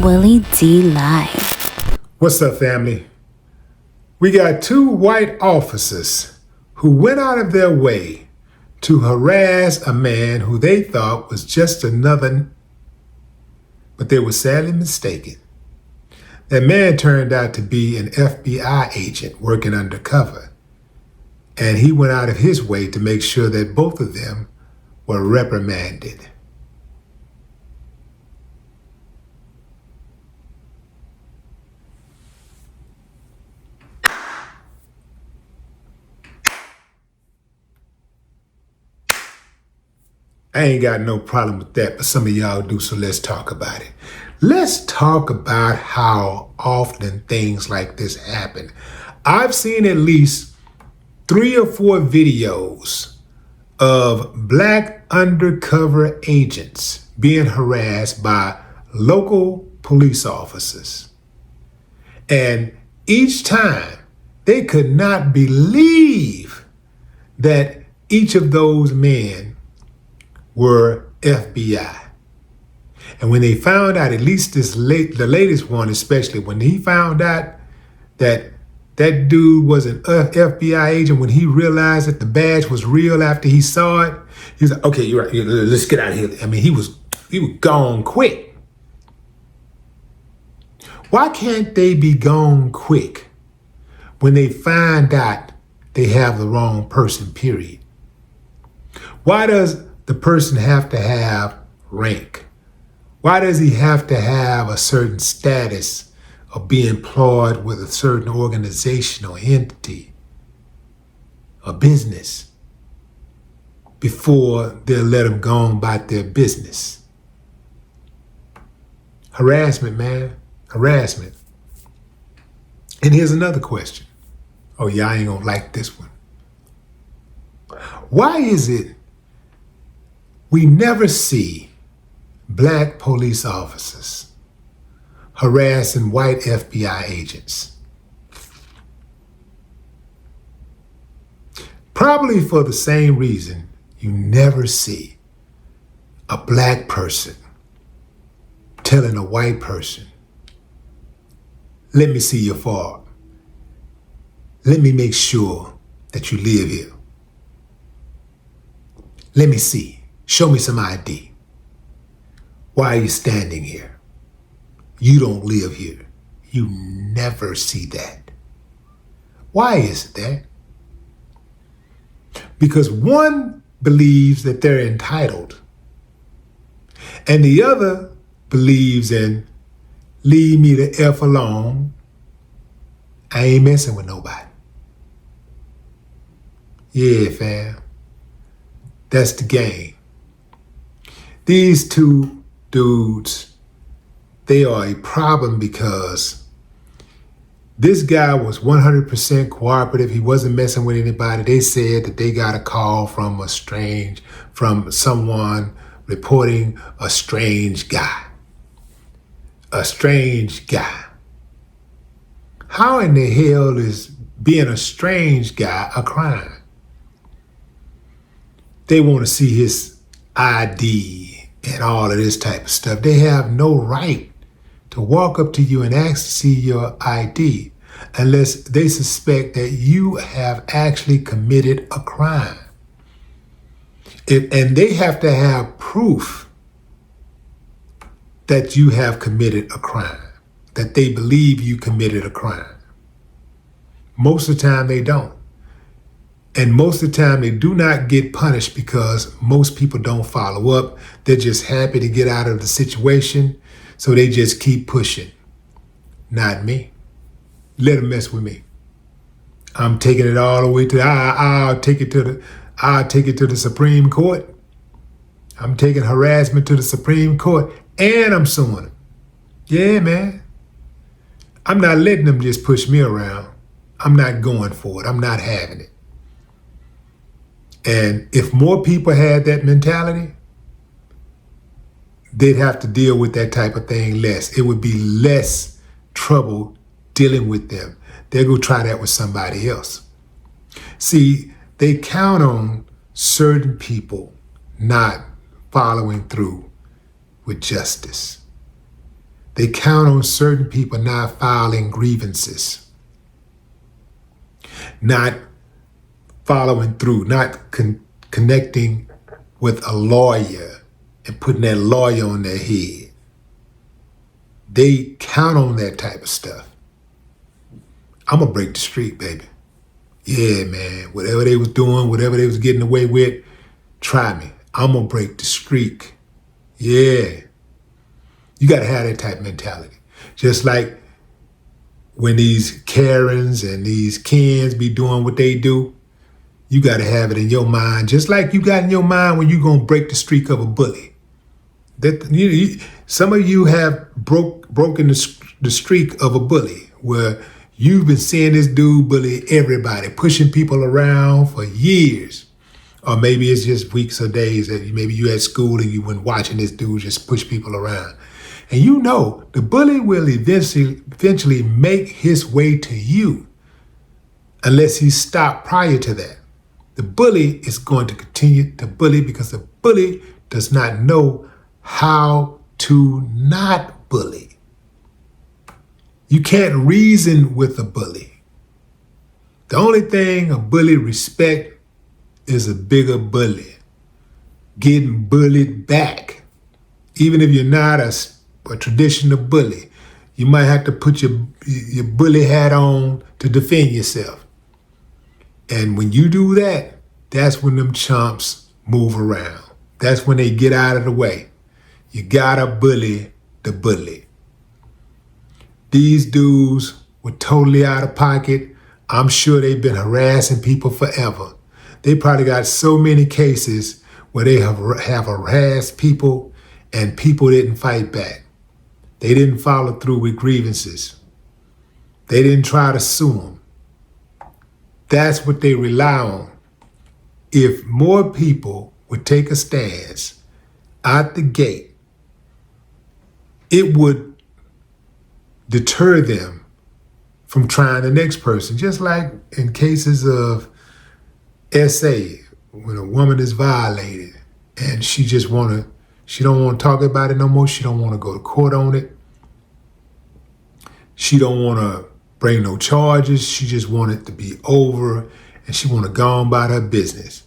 Willie D Live. What's up, family? We got two white officers who went out of their way to harass a man who they thought was just another, but they were sadly mistaken. That man turned out to be an FBI agent working undercover, and he went out of his way to make sure that both of them were reprimanded. I ain't got no problem with that, but some of y'all do, so let's talk about it. Let's talk about how often things like this happen. I've seen at least 3 or 4 videos of black undercover agents being harassed by local police officers. And each time they could not believe that each of those men were FBI. And when they found out, at least the latest one especially, when he found out that that dude was an FBI agent, when he realized that the badge was real after he saw it, he was like, okay, you're right, let's get out of here. I mean, he was gone quick. Why can't they be gone quick when they find out they have the wrong person, period? Why does the person have to have rank? Why does he have to have a certain status or be employed with a certain organization or entity or business before they'll let him go on about their business? Harassment, man. Harassment. And here's another question. Oh yeah, I ain't gonna like this one. Why is it we never see black police officers harassing white FBI agents? Probably for the same reason you never see a black person telling a white person, let me see your file. Let me make sure that you live here. Let me see. Show me some ID. Why are you standing here? You don't live here. You never see that. Why is that? Because one believes that they're entitled, and the other believes in leave me the F alone. I ain't messing with nobody. Yeah, fam. That's the game. These two dudes, they are a problem because this guy was 100% cooperative. He wasn't messing with anybody. They said that they got a call from someone reporting a strange guy. A strange guy. How in the hell is being a strange guy a crime? They want to see his ID and all of this type of stuff. They have no right to walk up to you and ask to see your ID unless they suspect that you have actually committed a crime. And they have to have proof that you have committed a crime, that they believe you committed a crime. Most of the time they don't. And most of the time they do not get punished because most people don't follow up. They're just happy to get out of the situation, so they just keep pushing. Not me. Let them mess with me. I'm taking it all the way to I'll take it to the Supreme Court. I'm taking harassment to the Supreme Court, and I'm suing them. Yeah, man. I'm not letting them just push me around. I'm not going for it. I'm not having it. And if more people had that mentality, they'd have to deal with that type of thing less. It would be less trouble dealing with them. They'll go try that with somebody else. See, they count on certain people not following through with justice. They count on certain people not filing grievances, not following through, not connecting with a lawyer and putting that lawyer on their head. They count on that type of stuff. I'm going to break the streak, baby. Yeah, man. Whatever they was doing, whatever they was getting away with, try me. I'm going to break the streak. Yeah. You got to have that type of mentality. Just like when these Karens and these Kens be doing what they do, you got to have it in your mind, just like you got in your mind when you're going to break the streak of a bully. Some of you have broken the streak of a bully, where you've been seeing this dude bully everybody, pushing people around for years. Or maybe it's just weeks or days that maybe you at school and you went watching this dude just push people around. And you know the bully will eventually make his way to you unless he stopped prior to that. The bully is going to continue to bully because the bully does not know how to not bully. You can't reason with a bully. The only thing a bully respects is a bigger bully. Getting bullied back. Even if you're not a traditional bully, you might have to put your bully hat on to defend yourself. And when you do that, that's when them chumps move around. That's when they get out of the way. You gotta bully the bully. These dudes were totally out of pocket. I'm sure they've been harassing people forever. They probably got so many cases where they have harassed people and people didn't fight back. They didn't follow through with grievances. They didn't try to sue them. That's what they rely on. If more people would take a stance out the gate, it would deter them from trying the next person. Just like in cases of SA, when a woman is violated and she don't want to talk about it no more. She don't want to go to court on it. She don't want to bring no charges. She just want it to be over and she want to go on about her business.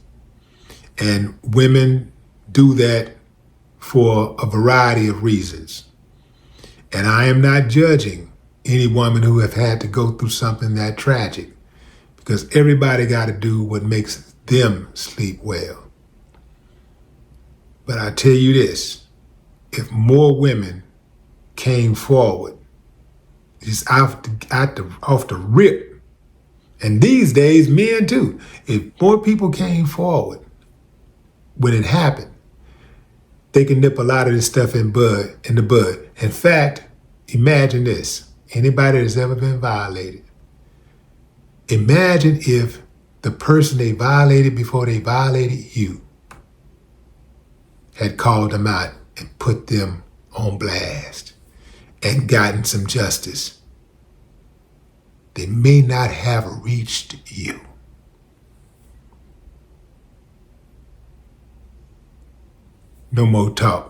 And women do that for a variety of reasons. And I am not judging any woman who have had to go through something that tragic, because everybody got to do what makes them sleep well. But I tell you this, if more women came forward, just off the rip, and these days men too, if more people came forward when it happened, they can nip a lot of this stuff in the bud. In fact, imagine this. Anybody that's ever been violated, imagine if the person they violated before they violated you had called them out and put them on blast and gotten some justice. They may not have reached you. No more talk.